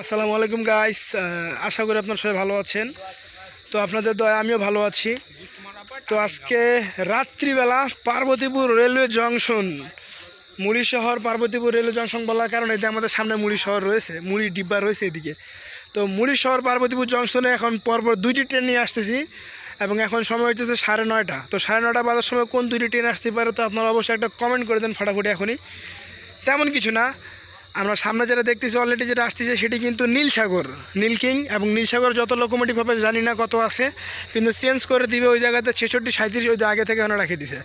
আসসালামু আলাইকুম গাইস, আশা করি আপনারা সবাই ভালো আছেন। তো আপনাদের দয়া আমিও ভালো আছি। তো আজকে রাত্রিবেলা পার্বতীপুর রেলওয়ে জংশন, মুড়ি শহর পার্বতীপুর রেলওয়ে জংশন বলার কারণে এতে আমাদের সামনে মুড়ি শহর রয়েছে, মুড়ি ডিব্বা রয়েছে এদিকে। তো মুড়ি শহর পার্বতীপুর জংশনে এখন পরপর দুইটি ট্রেন নিয়ে আসতেছি এবং এখন সময় হচ্ছে 9:30। তো 9:30 বাজার সময় কোন দুইটি ট্রেন আসতে পারে তো আপনারা অবশ্যই একটা কমেন্ট করে দেন ফাটাফাটি এখনই। তেমন কিছু না, আমরা সামনে যেটা দেখতেছি অলরেডি যেটা আসতেছে সেটি কিন্তু নীলসাগর, নীলকিং। এবং নীলসাগর যত লোকোমোটিভ হবে জানি না কত আছে, কিন্তু চেঞ্জ করে দিবে ওই জায়গাতে 66, 37 ওই আগে থেকে ওখানে রাখে দিছে।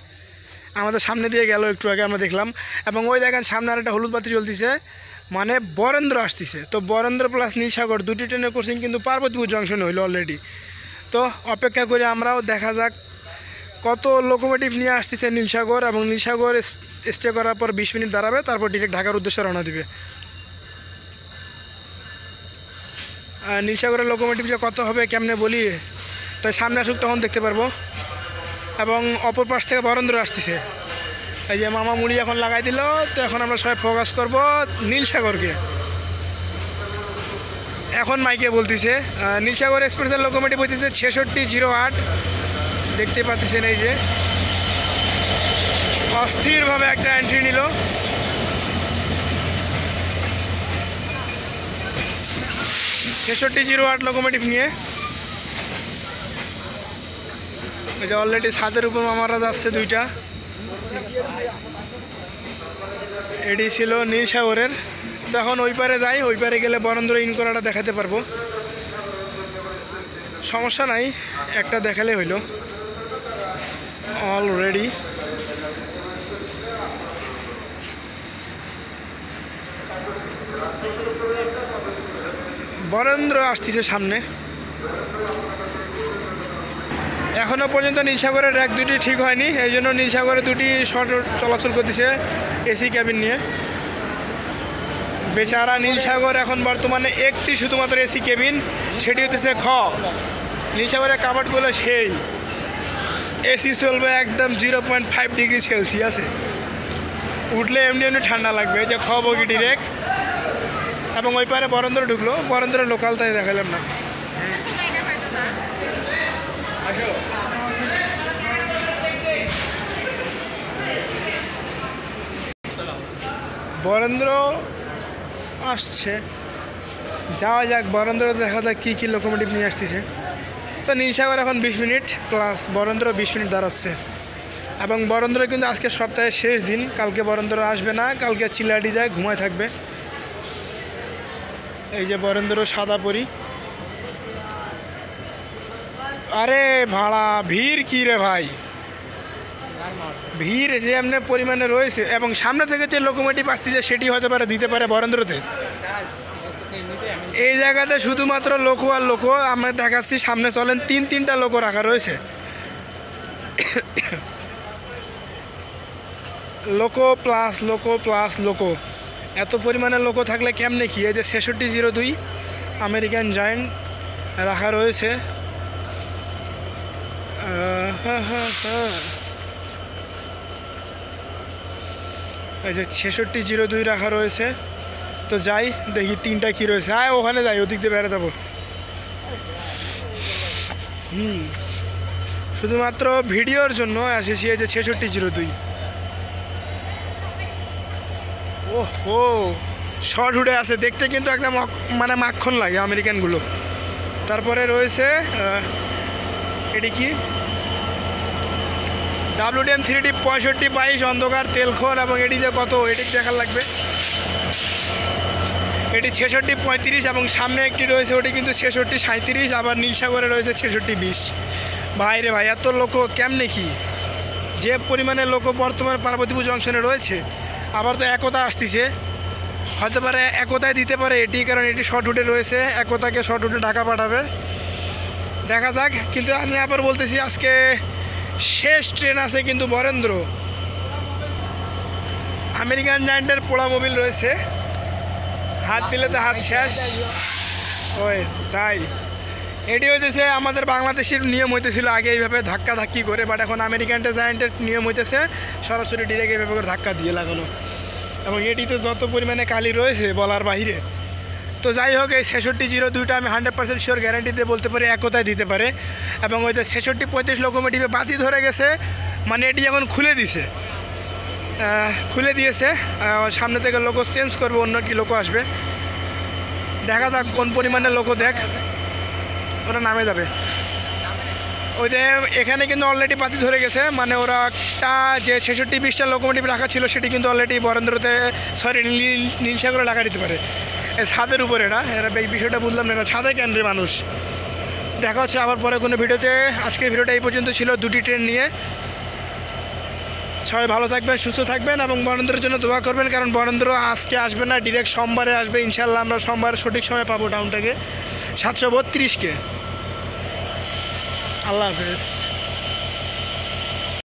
আমাদের সামনে দিয়ে গেল একটু আগে আমরা দেখলাম। এবং ওই দেখেন সামনে আরেকটা হলুদ বাতি জ্বলতেছে, মানে বরেন্দ্র আসতেছে। তো বরেন্দ্র প্লাস নীলসাগর দুটি ট্রেনের কোচিং কিন্তু পার্বতীপুর জংশনে হইলো অলরেডি। তো অপেক্ষা করে আমরাও দেখা যাক কত লোকোমোটিভ নিয়ে আসতেছে নীলসাগর। এবং নীলসাগর স্টে করার পর 20 মিনিট দাঁড়াবে, তারপর ডিরেক্ট ঢাকার উদ্দেশ্যে রওনা দিবে। নীলসাগরের লোকোমোটিভ যে কত হবে কেমনে বলি, তাই সামনে আসুক তখন দেখতে পারবো। এবং অপর পাশ থেকে বরেন্দ্র আসতেছে, এই যে মামা মুড়ি এখন লাগাই দিল। তো এখন আমরা সবাই ফোকাস করব নীলসাগরকে। এখন মাইকে বলতেছে নীলসাগর এক্সপ্রেসের লোকোমোটিভ হইতেছে 6608, দেখতে পাচ্ছেন। এই যে অস্থিরভাবে একটা এন্ট্রি নিল। ছেষট্টি লোকোমোটিভ নিয়ে এই যে অলরেডি ছাদের উপর মামারা যাচ্ছে দুইটা। এটি ছিল নীলসাগরের। তো এখন ওই পারে যাই, ওই পারে গেলে বরেন্দ্র ইন করাটা দেখাতে পারবো, সমস্যা নাই, একটা দেখালে হইল অলরেডি। বরেন্দ্র আসতেছে সামনে। এখনও পর্যন্ত নীলসাগরের এক দুটি ঠিক হয়নি, এই জন্য নীলসাগরে দুটি শর্ট চলাচল করতেছে এসি ক্যাবিন নিয়ে। বেচারা নীলসাগর এখন বর্তমানে একটি শুধুমাত্র এসি কেবিন, সেটি হতেছে খ। নীলসাগরের কাবার্ডগুলো সেই এসি চলবে একদম 0.5 ডিগ্রি সেলসিয়াসে, উঠলে এমনি এমনি ঠান্ডা লাগবে। এই যে খ বগি ডিরেক্ট। এবং ওই পারে বরেন্দ্র ঢুকলো, বরেন্দ্রের লোকাল তাই দেখালাম না। বরেন্দ্র আসছে, যাওয়া যাক বরেন্দ্র, দেখা যাক কী কী লোকোমোটিভ নিয়ে আসতেছে। তো নীলসাগর এখন 20 মিনিট প্লাস বরেন্দ্র 20 মিনিট দাঁড়াচ্ছে। এবং বরেন্দ্র কিন্তু আজকে সপ্তাহের শেষ দিন, কালকে বরেন্দ্র আসবে না, কালকে চিলাটি যায় ঘুমায় থাকবে। এই যে বরেন্দ্র সাদা পরি। আরে ভাড়া ভিড় কী রে ভাই, ভিড় যে এমনি পরিমাণে রয়েছে। এবং সামনে থেকে যে লোকোমোটিভ আসতেছে সেটি হতে পারে দিতে পারে বরেন্দ্রতে। এই জায়গাতে শুধুমাত্র লোকো আর লোকো আমরা দেখাচ্ছি, সামনে চলেন 3-3টা লোকো রাখা রয়েছে। লোকো প্লাস লোকো প্লাস লোকো, এত পরিমাণে লোকো থাকলে কেমনে কি। এই যে 6602 আমেরিকান জায়ান্ট রাখা রয়েছে। এই যে 6602 রাখা রয়েছে। তো যাই দেখি 3টা কী রয়েছে। ওখানে যাই, ওদিক দিয়ে বেড়ে যাবো। শুধুমাত্র ভিডিওর জন্য এসেছি। এই যে 6602। ওহো শর্ট উঠে আছে, দেখতে কিন্তু একদম মানে মাখন লাগে আমেরিকানগুলো। তারপরে রয়েছে এটি কি WDM 3D 6522 অন্ধকার তেলখর। এবং এটি যে কত এটি দেখার লাগবে। এটি 6635 এবং সামনে একটি রয়েছে ওটি কিন্তু 6637। আবার নীলসাগরে রয়েছে 6620। ভাই রে ভাই, এত লোক কেমনে কি, যে পরিমাণে লোক বর্তমানে পার্বতীপুর জংশনে রয়েছে। আবার তো একতা আসতেছে, হতে পারে একতায় দিতে পারে এটি, কারণ এটি শর্ট রুটে রয়েছে। একতাকে শর্ট রুটে ঢাকা পাঠাবে, দেখা যাক। কিন্তু আমি আবার বলতেছি আজকে শেষ ট্রেন আছে কিন্তু বরেন্দ্র। আমেরিকান জায়ান্টের পোড়া মোবিল রয়েছে, হাত দিলে তো হাত শেষ। ওই তাই এটি হইতেছে আমাদের বাংলাদেশের নিয়ম হইতেছিল আগে এইভাবে ধাক্কা ধাক্কি করে, বাট এখন আমেরিকান জায়ান্টের নিয়ম হইতেছে সরাসরি ডিরেক্ট এইভাবে করে ধাক্কা দিয়ে লাগানো। এবং এটিতে যত পরিমাণে কালি রয়েছে বলার বাহিরে। তো যাই হোক, এই 6602টা আমি 100% শিওর গ্যারান্টি দিয়ে বলতে পারি এক কথায় দিতে পারে। এবং ওই যে 6635 লোকোমোটিভে বাতি ধরে গেছে, মানে এটি এখন খুলে দিয়েছে। সামনে থেকে লোকো চেঞ্জ করবে, অন্য কি লোকো আসবে, দেখা যাক কোন পরিমাণে লোকো দেখ ওরা নামে যাবে। ওই যে এখানে কিন্তু অলরেডি বাতি ধরে গেছে, মানে ওরা একটা যে 6620টা লোকোমোটিভ রাখা ছিল সেটি কিন্তু অলরেডি বরেন্দ্রতে নীলসাগরে লাগা দিতে পারে। ছাদের উপরে এরা এই বিষয়টা বুঝলাম না, ছাদে কেন রে মানুষ। দেখা হচ্ছে আবার পরে কোনো ভিডিওতে। আজকে ভিডিওটা এই পর্যন্ত ছিল, দুটি ট্রেন নিয়ে। সবাই ভালো থাকবেন, সুস্থ থাকবেন এবং বরেন্দ্রের জন্য দোয়া করবেন, কারণ বরেন্দ্র আজকে আসবে না, ডিরেক্ট সোমবারে আসবে ইনশাল্লাহ। আমরা সোমবার সঠিক সময় পাবো টাউনটাকে 732-কে। আল্লাহ হাফেজ।